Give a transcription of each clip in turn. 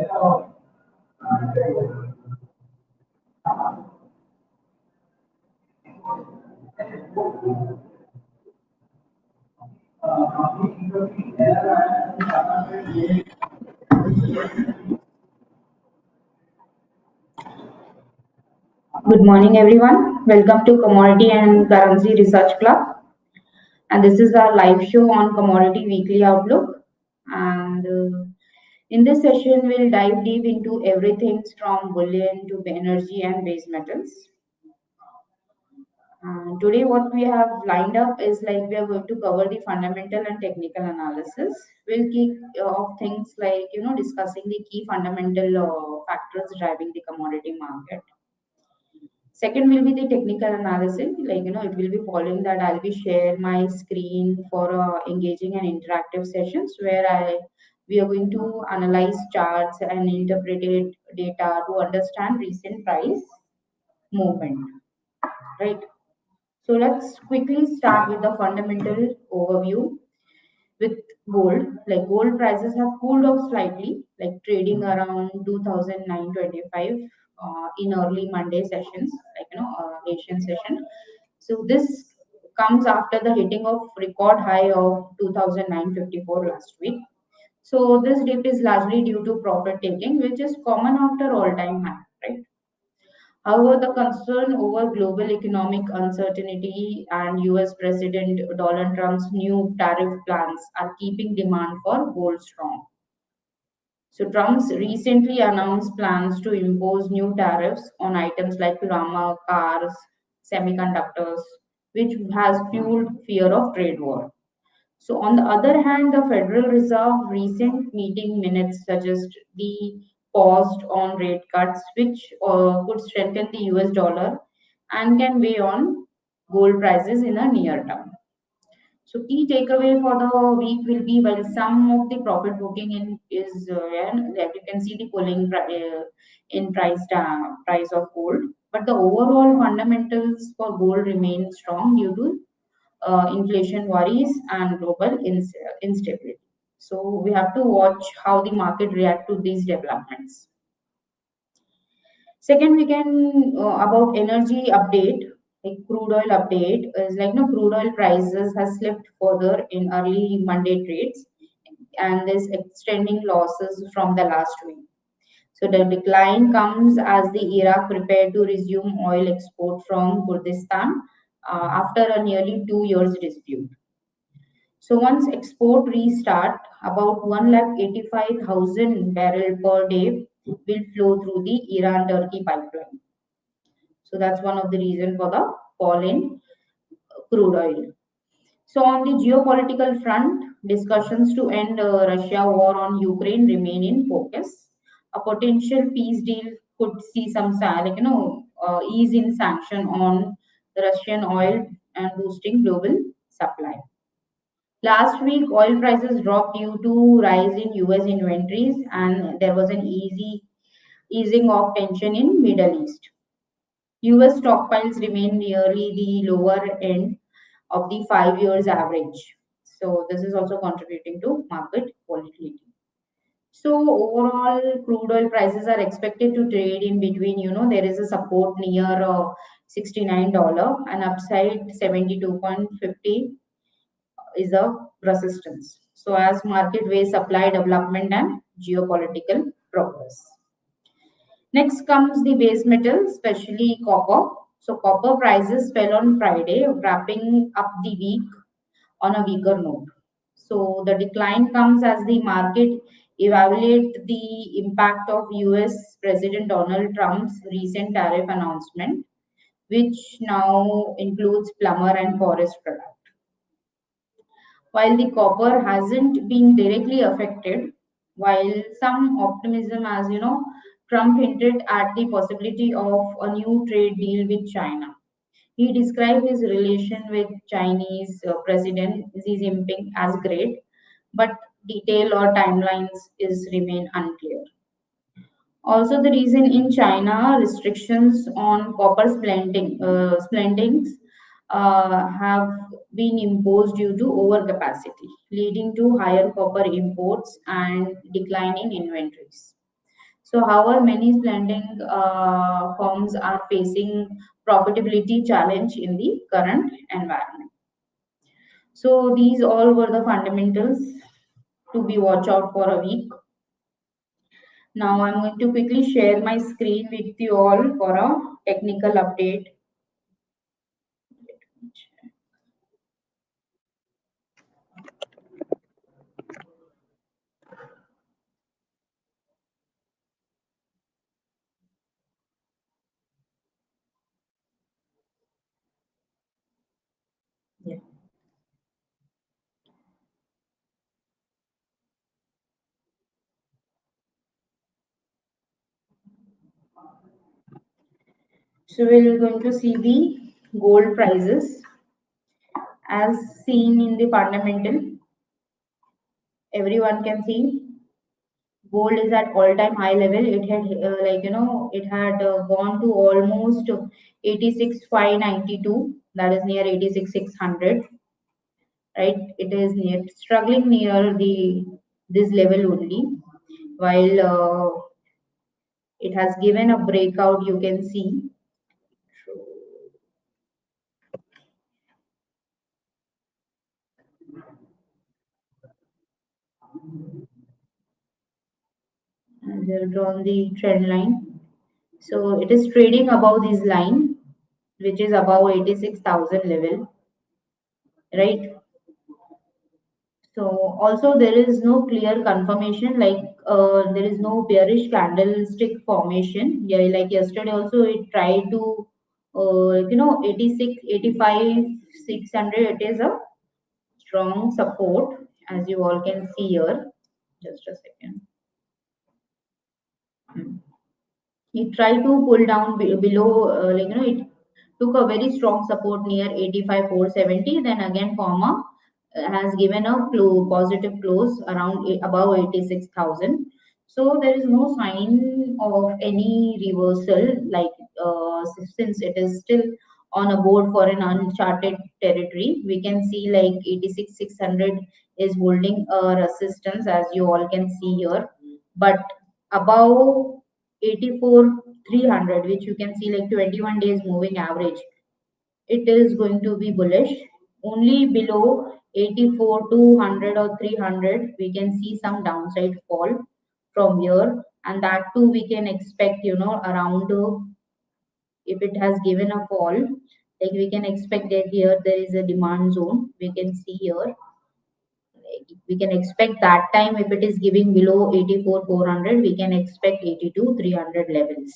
Good morning, everyone. Welcome to Commodity and Currency Research Club. And this is our live show on Commodity Weekly Outlook. And in this session, we'll dive deep into everything from bullion to energy and base metals. Today, what we have lined up is like we are going to cover the fundamental and technical analysis. We'll keep off things like discussing the key fundamental factors driving the commodity market. Second will be the technical analysis. Like it will be following that I'll be share my screen for engaging and interactive sessions where I we are going to analyze charts and interpreted data to understand recent price movement. Right. So let's quickly start with the fundamental overview with gold. Like gold prices have cooled off slightly, like trading around 2009-25 in early Monday sessions, like Asian session. So this comes after the hitting of record high of 2009-54 last week. So this dip is largely due to profit taking, which is common after all-time high, right? However, the concern over global economic uncertainty and US President Donald Trump's new tariff plans are keeping demand for gold strong. So, Trump's recently announced plans to impose new tariffs on items like pharma, cars, semiconductors, which has fueled fear of trade war. So, on the other hand, the Federal Reserve recent meeting minutes suggest the paused on rate cuts, which could strengthen the US dollar and can weigh on gold prices in a near term. So, key takeaway for the week will be while some of the profit booking in is yeah, that you can see the pulling in price of gold, but the overall fundamentals for gold remain strong due to inflation worries and global instability. So we have to watch how the market react to these developments. Second, we can about energy update, like crude oil update is like no crude oil prices has slipped further in early Monday trades, and this extending losses from the last week. So the decline comes as the Iraq prepared to resume oil export from Kurdistan after a nearly 2 years dispute. So once export restart, about 185,000 barrel per day will flow through the Iran-Turkey pipeline. So that's one of the reason for the fall in crude oil. So on the geopolitical front, discussions to end Russia war on Ukraine remain in focus. A potential peace deal could see some ease in sanction on the Russian oil and boosting global supply. Last week, oil prices dropped due to rise in US inventories, and there was an easing of tension in Middle East. US stockpiles remain nearly the lower end of the 5 years average. So this is also contributing to market volatility. So overall, crude oil prices are expected to trade in between. There is a support near $69 and upside 72.50 is a resistance. So as market weighs supply development and geopolitical progress. Next comes the base metals, especially copper. So copper prices fell on Friday, wrapping up the week on a weaker note. So the decline comes as the market evaluate the impact of US President Donald Trump's recent tariff announcement, which now includes plumber and forest products. While the copper hasn't been directly affected, while some optimism, as Trump hinted at the possibility of a new trade deal with China. He described his relation with Chinese President Xi Jinping as great, but detail or timelines is remain unclear. Also, the reason in China, restrictions on copper splintings have been imposed due to overcapacity, leading to higher copper imports and declining inventories. So, however, many blending firms are facing profitability challenge in the current environment. So, these all were the fundamentals to be watch out for a week. Now, I'm going to quickly share my screen with you all for a technical update. Yeah. So, we're going to see the gold prices as seen in the fundamental. Everyone can see gold is at all-time high level. It had it had gone to almost 86,592. That is near 86,600. Right? It is near struggling near the this level only. While it has given a breakout, you can see. They've drawn the trend line. So it is trading above this line, which is above 86,000 level, right? So also there is no clear confirmation, like there is no bearish candlestick formation. Yeah, like yesterday also it tried to, 86, 85, 600. It is a strong support, as you all can see here. Just a second. Hmm. It tried to pull down below, it took a very strong support near 85,470. Then again, Pharma has given a positive close around above 86,000. So there is no sign of any reversal, like since it is still on a board for an uncharted territory. We can see like 86,600 is holding a resistance, as you all can see here. But above 84,300, which you can see like 21 days moving average, it is going to be bullish. Only below 84,200 or 300, we can see some downside fall from here, and that too we can expect, around if it has given a fall, like we can expect that here there is a demand zone. We can see here, we can expect that time if it is giving below 84,400, we can expect 82,300 levels,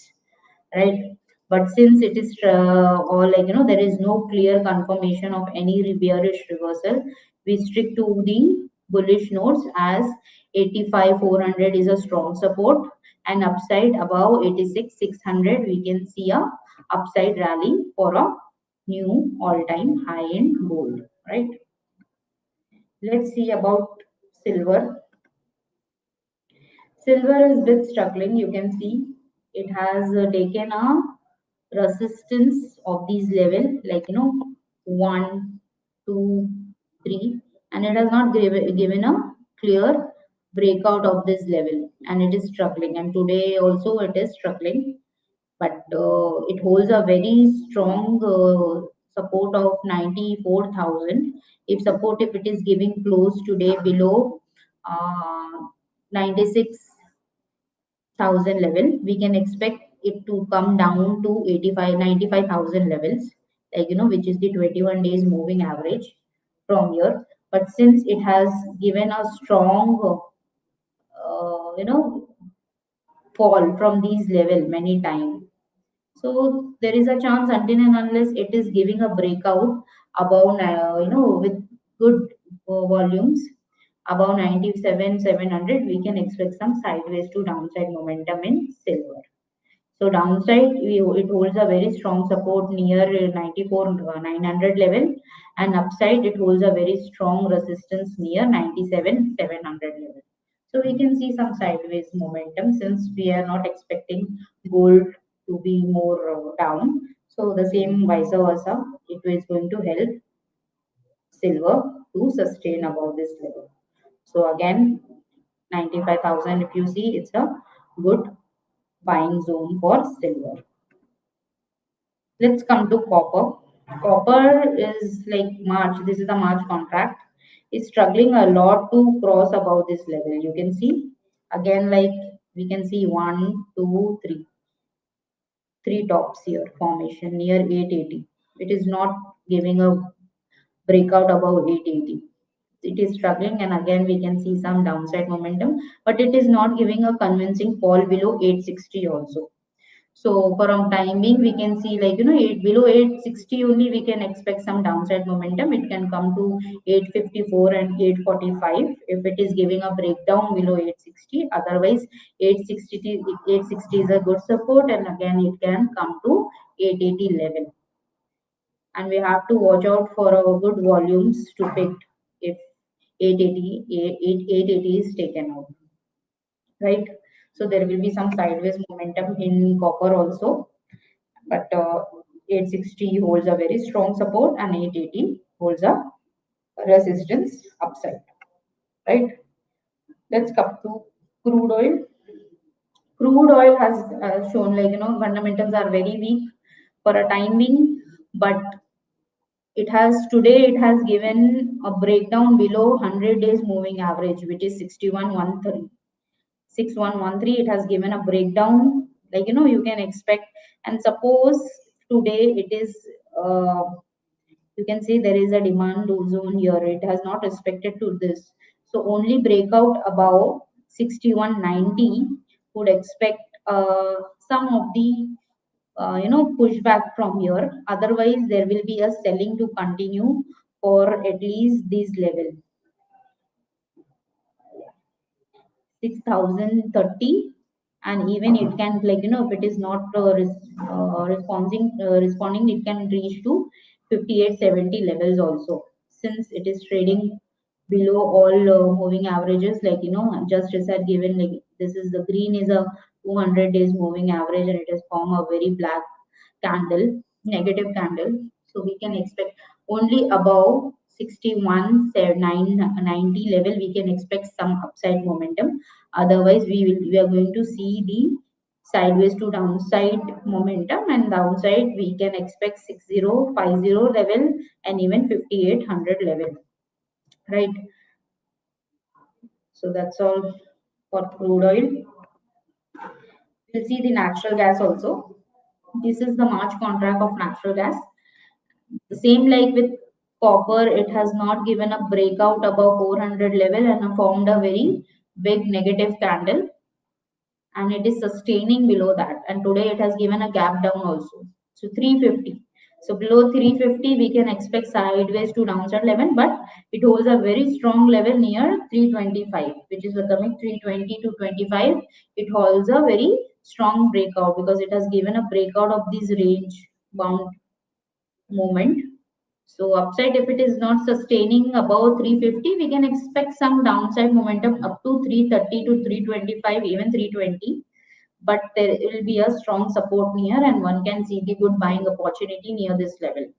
right? But since it is or like there is no clear confirmation of any bearish reversal, we stick to the bullish notes as 85,400 is a strong support, and upside above 86,600 we can see a upside rally for a new all-time high in gold, right? Let's see about silver. Silver is bit struggling. You can see it has taken a resistance of these level, like 1, 2, 3, and it has not given a clear breakout of this level, and it is struggling. And today also it is struggling, but it holds a very strong support of 94,000. If support, if it is giving close today below 96,000 level, we can expect it to come down to 85, 95,000 levels, like which is the 21 days moving average from here. But since it has given a strong fall from these level many times, so there is a chance until and unless it is giving a breakout above, with good volumes above 97,700, we can expect some sideways to downside momentum in silver. So downside, it holds a very strong support near 94,900 level, and upside it holds a very strong resistance near 97,700 level. So we can see some sideways momentum since we are not expecting gold to be more down. So the same vice versa, it is going to help silver to sustain above this level. So again, 95,000, if you see, it's a good buying zone for silver. Let's come to copper. Copper is like March. This is the March contract. It's struggling a lot to cross above this level. You can see again, like we can see one, two, three tops here formation near 880. It is not giving a breakout above 880. It is struggling, and again we can see some downside momentum, but it is not giving a convincing fall below 860 also. So from timing, we can see like below 860 only we can expect some downside momentum. It can come to 854 and 845 if it is giving a breakdown below 860. Otherwise, 860 is a good support, and again it can come to 880 level. And we have to watch out for our good volumes to pick if 880 is taken out, right? So there will be some sideways momentum in copper also, but 860 holds a very strong support and 880 holds a resistance upside, right? Let's come to crude oil. Crude oil has shown like fundamentals are very weak for a time being, but it has given a breakdown below 100 days moving average, which is 6113. 6113, it has given a breakdown, like you can expect. And suppose today it is you can say there is a demand zone here, it has not respected to this, so only breakout above 6190 would expect some of the pushback from here. Otherwise there will be a selling to continue for at least this level, 6030. And even it can, like if it is not responding, it can reach to 5870 levels also, since it is trading below all moving averages. Like just as I given, like this is the green is a 200 days moving average, and it has formed a very black candle, negative candle. So we can expect only above 61,990 level we can expect some upside momentum. Otherwise, we are going to see the sideways to downside momentum, and downside we can expect 6050 level and even 5800 level. Right. So that's all for crude oil. We'll see the natural gas also. This is the March contract of natural gas. The same like with copper, it has not given a breakout above 400 level and formed a very big negative candle, and it is sustaining below that. And today it has given a gap down also. So 350. So below 350, we can expect sideways to downside level, but it holds a very strong level near 325, which is becoming 320 to 25. It holds a very strong breakout because it has given a breakout of this range bound movement. So upside, if it is not sustaining above 350, we can expect some downside momentum up to 330 to 325, even 320. But there will be a strong support near, and one can see the good buying opportunity near this level.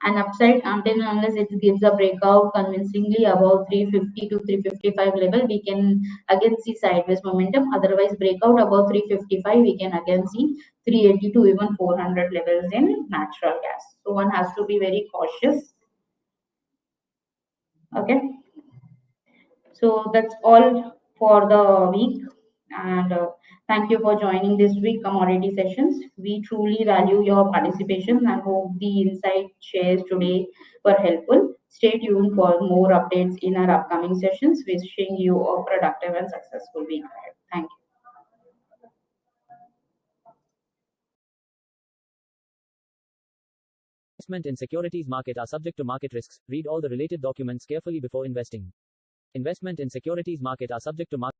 And upside, until and unless it gives a breakout convincingly above 350 to 355 level, we can again see sideways momentum. Otherwise, breakout above 355, we can again see 380 to even 400 levels in natural gas. So one has to be very cautious. Okay. So that's all for the week. And thank you for joining this week commodity sessions. We truly value your participation and hope the insight shares today were helpful. Stay tuned for more updates in our upcoming sessions. Wishing you a productive and successful week ahead. Thank you. Investment in securities market are subject to market risks. Read all the related documents carefully before investing. Investment in securities market are subject to market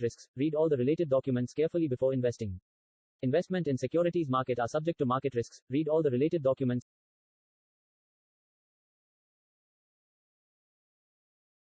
risks. Read all the related documents carefully before investing. Investment in securities market are subject to market risks. Read all the related documents